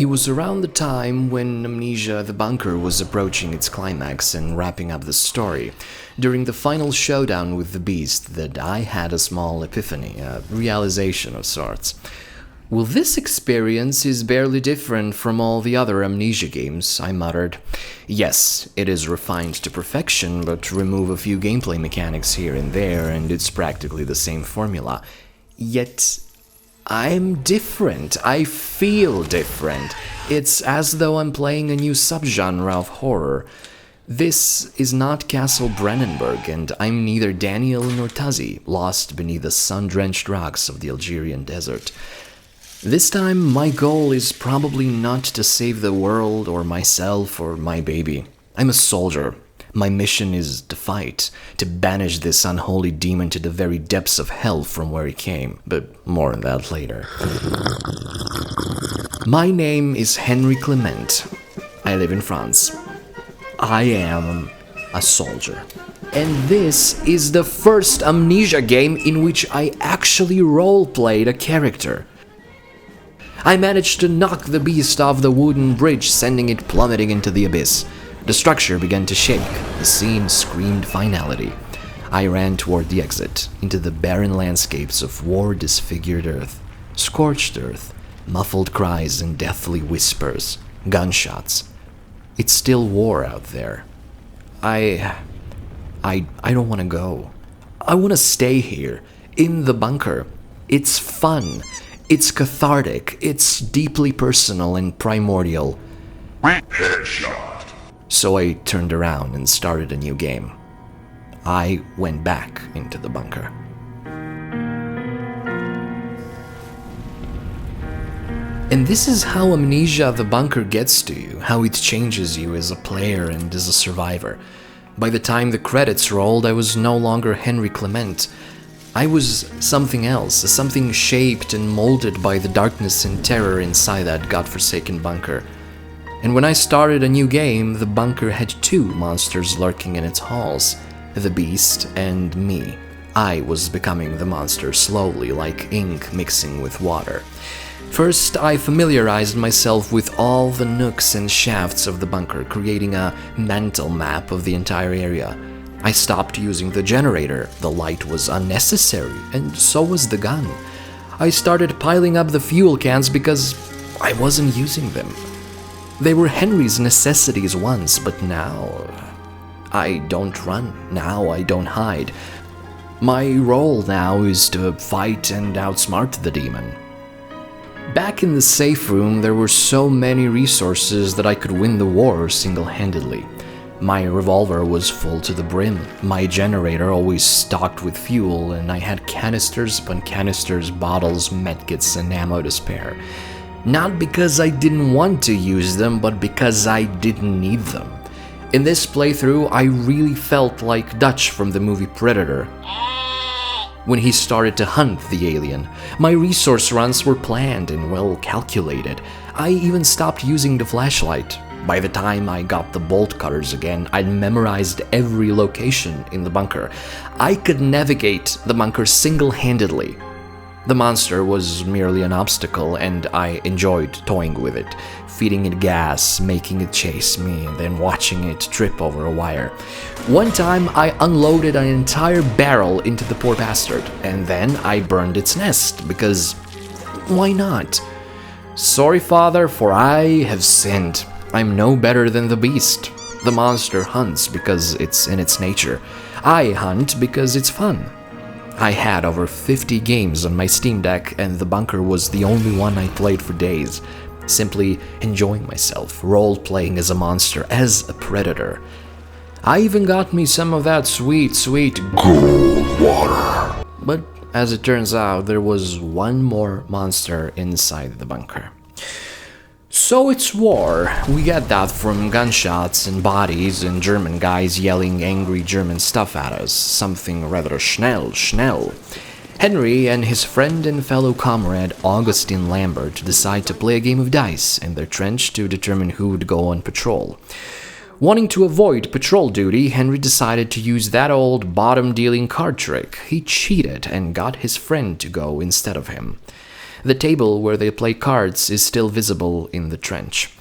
It was around the time when Amnesia the Bunker was approaching its climax and wrapping up the story, during the final showdown with the beast, that I had a small epiphany, a realization of sorts. Well, this experience is barely different from all the other Amnesia games, I muttered. Yes, it is refined to perfection, but remove a few gameplay mechanics here and there, and it's practically the same formula. Yet, I'm different. I feel different. It's as though I'm playing a new subgenre of horror. This is not Castle Brennenburg, and I'm neither Daniel nor Tuzzy, lost beneath the sun-drenched rocks of the Algerian desert. This time, my goal is probably not to save the world or myself or my baby. I'm a soldier. My mission is to fight, to banish this unholy demon to the very depths of hell from where he came, but more on that later. My name is Henry Clement. I live in France. I am a soldier. And this is the first Amnesia game in which I actually role-played a character. I managed to knock the beast off the wooden bridge, sending it plummeting into the abyss. The structure began to shake. The scene screamed finality. I ran toward the exit, into the barren landscapes of war-disfigured earth. Scorched earth, muffled cries and deathly whispers, gunshots. It's still war out there. I don't want to go. I want to stay here, in the bunker. It's fun. It's cathartic. It's deeply personal and primordial. Headshot. So I turned around and started a new game. I went back into the bunker. And this is how Amnesia the Bunker gets to you, how it changes you as a player and as a survivor. By the time the credits rolled, I was no longer Henry Clement. I was something else, something shaped and molded by the darkness and terror inside that godforsaken bunker. And when I started a new game, the bunker had two monsters lurking in its halls, the beast and me. I was becoming the monster slowly, like ink mixing with water. First, I familiarized myself with all the nooks and shafts of the bunker, creating a mental map of the entire area. I stopped using the generator, the light was unnecessary, and so was the gun. I started piling up the fuel cans because I wasn't using them. They were Henry's necessities once, but now I don't run, now I don't hide. My role now is to fight and outsmart the demon. Back in the safe room, there were so many resources that I could win the war single-handedly. My revolver was full to the brim, my generator always stocked with fuel, and I had canisters upon canisters, bottles, medkits, and ammo to spare. Not because I didn't want to use them, but because I didn't need them. In this playthrough, I really felt like Dutch from the movie Predator. When he started to hunt the alien, my resource runs were planned and well calculated. I even stopped using the flashlight. By the time I got the bolt cutters again, I'd memorized every location in the bunker. I could navigate the bunker single-handedly. The monster was merely an obstacle, and I enjoyed toying with it, feeding it gas, making it chase me, and then watching it trip over a wire. One time, I unloaded an entire barrel into the poor bastard, and then I burned its nest, because why not? Sorry, Father, for I have sinned. I'm no better than the beast. The monster hunts because it's in its nature. I hunt because it's fun. I had over 50 games on my Steam Deck, and the bunker was the only one I played for days, simply enjoying myself, role-playing as a monster, as a predator. I even got me some of that sweet Ghoul water. But as it turns out, there was one more monster inside the bunker. So it's war. We get that from gunshots and bodies and German guys yelling angry German stuff at us, something rather schnell. Henry and his friend and fellow comrade Augustine Lambert decide to play a game of dice in their trench to determine who would go on patrol. Wanting to avoid patrol duty, Henry decided to use that old bottom-dealing card trick. He cheated and got his friend to go instead of him. The table where they play cards is still visible in the trench.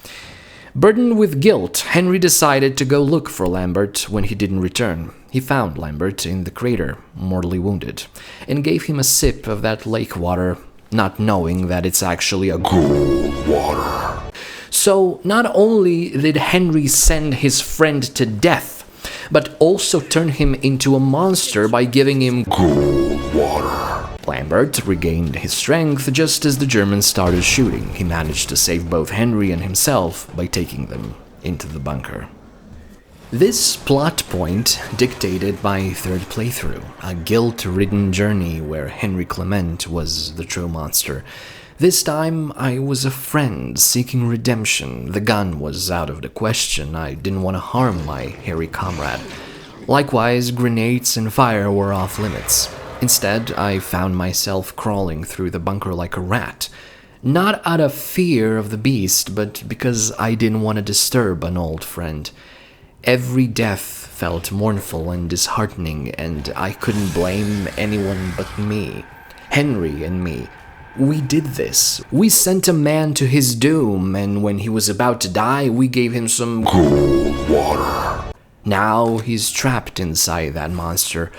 Burdened with guilt, Henry decided to go look for Lambert when he didn't return. He found Lambert in the crater, mortally wounded, and gave him a sip of that lake water, not knowing that it's actually a Ghoul water. So not only did Henry send his friend to death, but also turn him into a monster by giving him Ghoul water. Lambert regained his strength just as the Germans started shooting. He managed to save both Henry and himself by taking them into the bunker. This plot point dictated my third playthrough, a guilt-ridden journey where Henry Clement was the true monster. This time, I was a friend seeking redemption. The gun was out of the question. I didn't want to harm my hairy comrade. Likewise, grenades and fire were off limits. Instead, I found myself crawling through the bunker like a rat. Not out of fear of the beast, but because I didn't want to disturb an old friend. Every death felt mournful and disheartening, and I couldn't blame anyone but me. Henry and me. We did this. We sent a man to his doom, and when he was about to die, we gave him some Ghoul water. Now he's trapped inside that monster,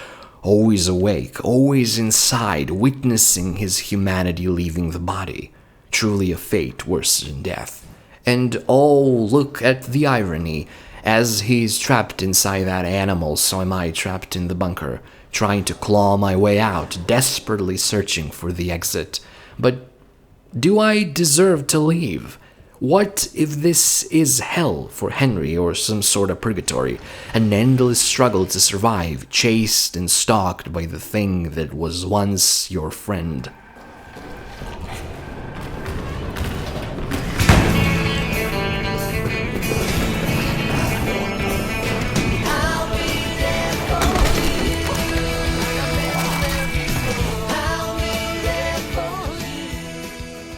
always awake, always inside, witnessing his humanity leaving the body. Truly a fate worse than death. And oh, look at the irony. As he's trapped inside that animal, so am I trapped in the bunker, trying to claw my way out, desperately searching for the exit. But do I deserve to leave? What if this is hell for Henry or some sort of purgatory? An endless struggle to survive, chased and stalked by the thing that was once your friend.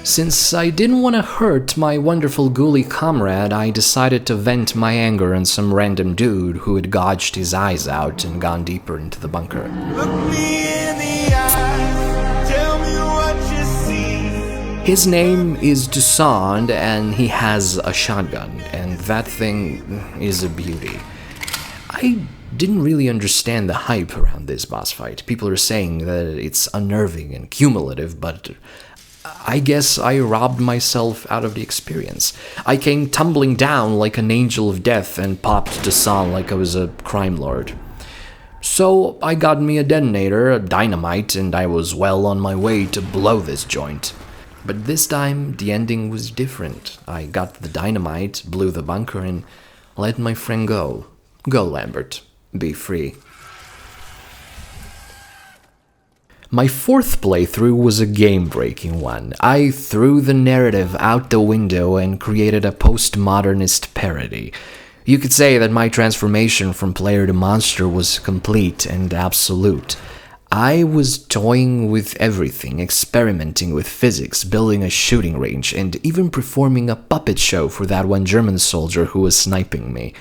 Since I didn't want to hurt my wonderful ghouly comrade, I decided to vent my anger on some random dude who had gouged his eyes out and gone deeper into the bunker. Look me in the eyes, tell me what you see. His name is Toussaint, and he has a shotgun, and that thing is a beauty. I didn't really understand the hype around this boss fight. People are saying that it's unnerving and cumulative, but I guess I robbed myself out of the experience. I came tumbling down like an angel of death and popped Toussaint like I was a crime lord. So I got me a detonator, a dynamite, and I was well on my way to blow this joint. But this time, the ending was different. I got the dynamite, blew the bunker, and let my friend go. Go, Lambert. Be free. My fourth playthrough was a game-breaking one. I threw the narrative out the window and created a postmodernist parody. You could say that my transformation from player to monster was complete and absolute. I was toying with everything, experimenting with physics, building a shooting range, and even performing a puppet show for that one German soldier who was sniping me.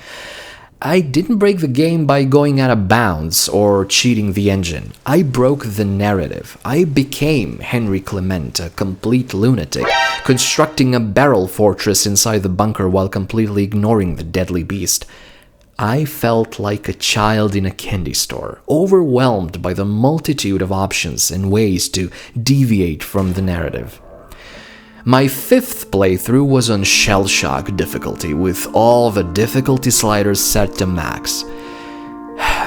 I didn't break the game by going out of bounds or cheating the engine. I broke the narrative. I became Henry Clement, a complete lunatic, constructing a barrel fortress inside the bunker while completely ignoring the deadly beast. I felt like a child in a candy store, overwhelmed by the multitude of options and ways to deviate from the narrative. My fifth playthrough was on Shell Shock difficulty, with all the difficulty sliders set to max.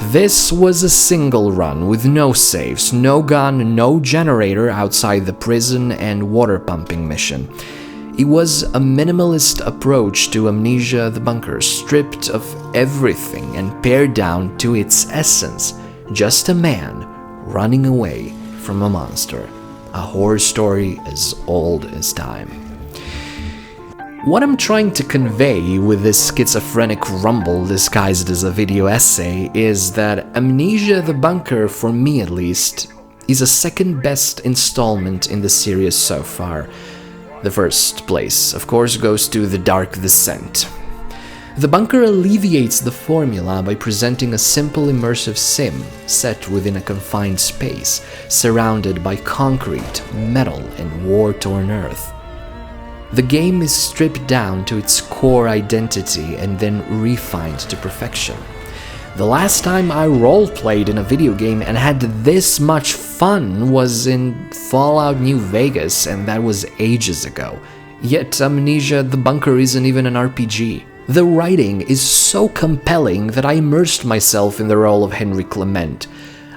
This was a single run with no saves, no gun, no generator outside the prison and water pumping mission. It was a minimalist approach to Amnesia the Bunker, stripped of everything and pared down to its essence. Just a man running away from a monster. A horror story as old as time. What I'm trying to convey with this schizophrenic rumble disguised as a video essay is that Amnesia the Bunker, for me at least, is a second best installment in the series so far. The first place, of course, goes to The Dark Descent. The bunker alleviates the formula by presenting a simple immersive sim set within a confined space, surrounded by concrete, metal, and war-torn earth. The game is stripped down to its core identity and then refined to perfection. The last time I role-played in a video game and had this much fun was in Fallout New Vegas, and that was ages ago. Yet Amnesia: The Bunker isn't even an RPG. The writing is so compelling that I immersed myself in the role of Henry Clement.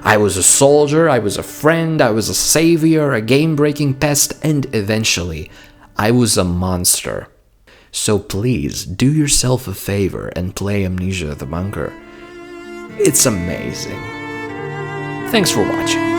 I was a soldier, I was a friend, I was a savior, a game-breaking pest, and eventually, I was a monster. So please, do yourself a favor and play Amnesia: The Bunker. It's amazing. Thanks for watching.